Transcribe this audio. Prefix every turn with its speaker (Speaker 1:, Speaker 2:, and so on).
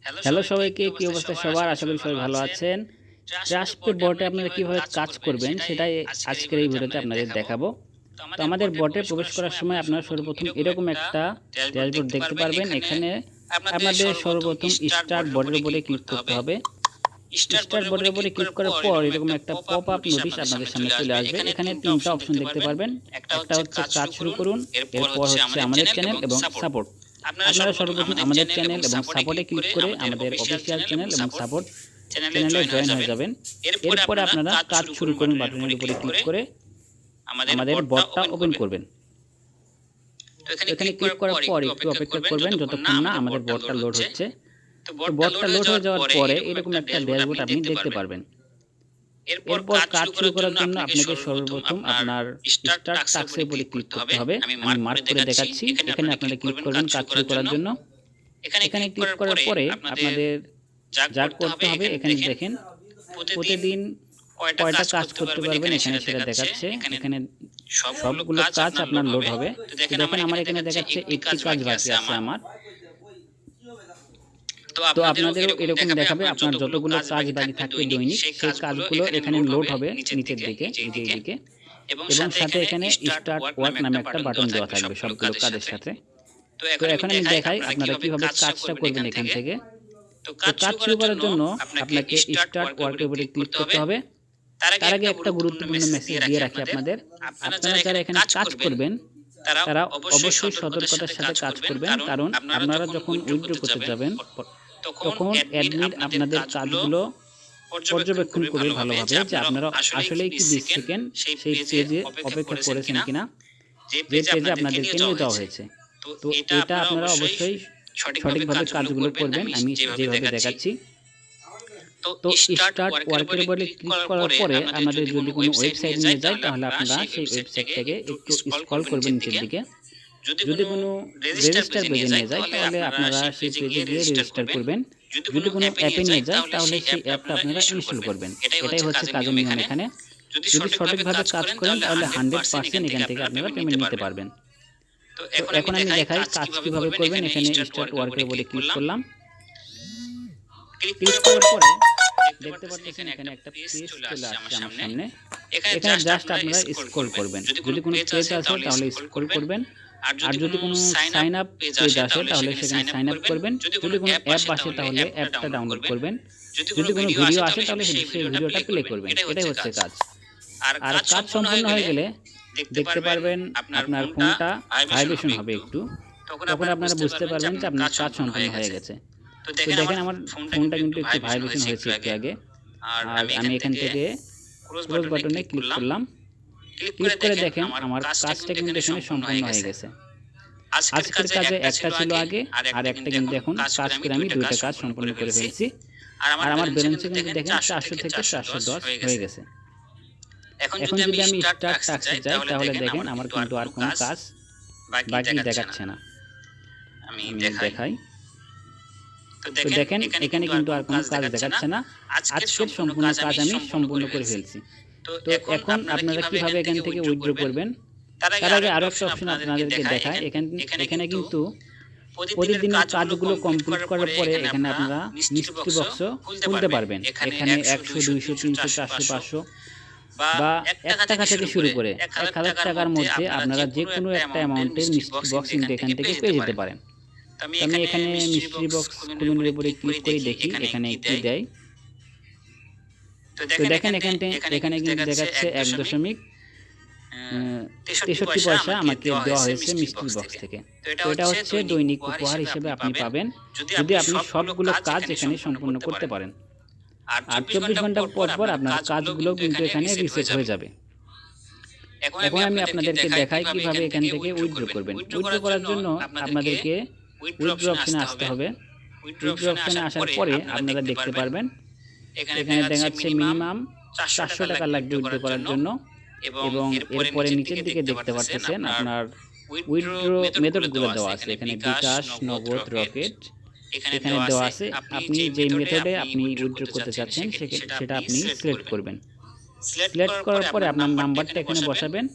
Speaker 1: Hello সবাইকে, কি অবস্থা সবার? আশা করি সবাই ভালো আছেন। ট্রাস্টপে বটে আপনারা কিভাবে কাজ করবেন সেটাই আজকের এই ভিডিওতে আপনাদের দেখাবো। তো আমাদের বটে প্রবেশ করার সময় আপনারা সর্বপ্রথম এরকম একটা ড্যাশবোর্ড দেখতে পারবেন। এখানে আপনাদের সর্বপ্রথম স্টার্ট বটের উপরে ক্লিক করতে হবে। স্টার্ট বটের উপরে ক্লিক করার পর এরকম একটা পপ আপ নোটিশ আপনাদের সামনে চলে আসবে। এখানে তিনটা অপশন দেখতে পারবেন। একটা হচ্ছে কাজ শুরু করুন, এরপর হচ্ছে আমাদের চ্যানেল এবং সাপোর্ট। আপনারা সর্বপ্রথম আমাদের চ্যানেল এবং সাপোর্টে ক্লিক করে আমাদের অফিসিয়াল চ্যানেল এবং সাপোর্ট চ্যানেলে জয়েন হয়ে যাবেন। এরপরে আপনারা কাজ শুরু করুন বাটনের উপরে ক্লিক করে আমাদের বটটা ওপেন করবেন। এখানে ক্লিক করার পর একটু অপেক্ষা করবেন যতক্ষণ না আমাদের বটটা লোড হচ্ছে। তো বটটা লোড হয়ে যাওয়ার পরে এরকম একটা ড্যাশবোর্ড আপনি দেখতে পারবেন। এরপর কাজ শুরু করার জন্য আপনাকে সর্বপ্রথম আপনার স্টার্ট টাস্কের উপরে ক্লিক করতে হবে। আমি মার্ক করে দেখাচ্ছি। এখানে আপনারা ক্লিক করবেন কাজ শুরু করার জন্য। এখানে ক্লিক করার পরে আপনাদের যা করতে হবে এখানে দেখেন প্রতিদিন কয়টা কাজ করতে পারবেন এখানে সেটা দেখাচ্ছে। এখানে সবগুলো কাজ আপনার লোড হবে। তো দেখেন আমার এখানে দেখাচ্ছে একটি কাজ বাকি আছে আমার। তো আপনাদেরও এরকম দেখাবে আপনার যতগুলো কাজ বাকি থাকবে দৈনিক সেই কাজগুলো এখানে লোড হবে নিচের দিকে, এই দিকে, এবং সাথে এখানে স্টার্ট ওয়ার্ক নামে একটা বাটন দেওয়া থাকবে সবগুলো কাজের সাথে। তো এখন আমি দেখাই আপনারা কিভাবে কাজটা করবেন এখান থেকে। তো কাজ শুরু করার জন্য আপনাকে স্টার্ট ওয়ার্কের উপরে ক্লিক করতে হবে। তার আগে একটা গুরুত্বপূর্ণ মেসেজ দিয়ে রাখি আপনাদের। আপনারা যারা এখানে কাজ করবেন তারা অবশ্যই সতর্কতার সাথে কাজ করবেন, কারণ আপনারা যখন উইথড্র করতে যাবেন তখন অ্যাডমিন আপনাদের কাজগুলো পর্যবেক্ষণ করে ভালোভাবে যে আপনারা আসলেই কি দিচ্ছেন সেই পেজে অপেক্ষা করেছেন কিনা, যে পেজে আপনাদেরকে নিয়ে যাওয়া হয়েছে। তো এটা আপনারা অবশ্যই সঠিকভাবে কাজগুলো করবেন আমি যেভাবে দেখাচ্ছি। তো স্টার্ট ওয়ার্কের উপরে ক্লিক করার পরে আমাদের যদি কোনো ওয়েবসাইট নিয়ে যায় তাহলে আপনারা সেই ওয়েবসাইট থেকে একটু স্ক্রল করবেন নিচের দিকে। যদি কোনো রেজিস্টার পেজে নিয়ে যায় তাহলে আপনারা সেই পেজে গিয়ে রেজিস্টার করবেন। যদি কোনো অ্যাপে নিয়ে যায় তাহলে সেই অ্যাপটা আপনারা ইনস্টল করবেন। এটাই হচ্ছে কাজের নিয়ম এখানে। যদি সঠিকভাবে কাজ করেন তাহলে 100% এখান থেকে আপনারা পেমেন্ট নিতে পারবেন। তো এখন আমি দেখাই কাজ কিভাবে করবেন। এখানে স্টার্ট ওয়ার্কের উপরে ক্লিক করলাম। ক্লিক করার পরে দেখতে পাচ্ছেন এখানে একটা পেজ চলে আসছে আমার সামনে। এখানে জাস্ট আপনারা স্ক্রল করবেন। যদি কোনো পেজ আসে তাহলে স্ক্রল করবেন, আর যদি কোনো সাইন আপ পেজ আসে তাহলে সেখানে সাইন আপ করবেন। যদি কোনো অ্যাপ আসে তাহলে অ্যাপটা ডাউনলোড করবেন। যদি কোনো ভিডিও আসে তাহলে সেই ভিডিওটা প্লে করবেন। এটাই হচ্ছে কাজ। আর কাজ সম্পূর্ণ হয়ে গেলে দেখতে পারবেন আপনার ফোনটা ভাইব্রেশন হবে একটু, তখন আপনারা বুঝতে পারবেন যে আপনার কাজ সম্পূর্ণ হয়ে গেছে। তো দেখেন আমার ফোনটা কিন্তু একটু ভাইব্রেশন হয়েছে একটু আগে। আর আমি এখান থেকে ক্লোজ বাটনে ক্লিক করলাম। ক্লিক করে দেখেন আমার কাজটা কিন্তু এখানে সম্পূর্ণ হয়ে গেছে। আজকের কাজে একটা ছিল আগে, আর একটা কিন্তু এখন কাজ করে আমি দুইটা কাজ সম্পূর্ণ করে ফেলছি। আর আমার ব্যালেন্সে কিন্তু দেখেন 400 থেকে 410 হয়ে গেছে। এখন যদি আমি স্টার্ট টাস্কে যাই তাহলে দেখেন আমার কিন্তু আর কোনো কাজ বাকি দেখাচ্ছে না। আমি দেখাই। তো দেখেন এখানে কিন্তু আর কোনো কাজ দেখাচ্ছে না। আজকের সম্পূর্ণ কাজ আমি সম্পূর্ণ করে ফেলছি। তো এখন আপনারা কিভাবে এখান থেকে উইথড্র করবেন তার আগে আরো একটা অপশন আপনাদেরকে দেখাই। এখানে কিন্তু প্রতিদিনের কাজগুলো কমপ্লিট করার পরে এখানে আপনারা মিস্ট্রি বক্স খুলতে পারবেন। এখানে 100, 200, 300, 400, 500 বা 1 টাকা থেকে শুরু করে 1000 টাকার মধ্যে আপনারা যে কোনো একটা অ্যামাউন্টের মিস্ট্রি বক্স কিন্তু এখান থেকে পেয়ে যেতে পারেন। আমি এখানে মিস্ট্রি বক্স খুলনের উপরে ক্লিক করে দেখি এখানে কি দেয়। তো দেখেন এখানে কিন্তু দেখাচ্ছে 1.63 পয়সা আমাকে দেওয়া হয়েছে মিস্ট্রি বক্স থেকে। তো এটা হচ্ছে দৈনিক উপহার হিসেবে আপনি পাবেন যদি আপনি সবগুলো কাজ এখানে সম্পূর্ণ করতে পারেন। আর 24 ঘন্টা পর পর আপনার কাজগুলো কিন্তু এখানে রিসেট হয়ে যাবে। এখন আমি আপনাদেরকে দেখাই কিভাবে এখান থেকে উইথড্র করবেন। উইথড্র করার জন্য আপনাদেরকে উইথড্র অপশনে আসতে হবে। উইথড্র অপশনে আসার পরে আপনারা দেখতে পারবেন এখানে দেখাচ্ছে মিনিমাম 400 টাকা লাগবে উইথড্র করার জন্য, এবং এরপরে নিচের দিকে দেখতে পাচ্ছেন আপনার উইথড্র মেথডগুলো দেওয়া আছে। এখানে বিকাশ, নগদ, রকেট এখানে দেওয়া আছে। আপনি যেই মেথডে আপনি উইথড্র করতে চাচ্ছেন সেটা আপনি সিলেক্ট করবেন। সিলেক্ট করার পরে আপনার নাম্বারটা এখানে বসাবেন।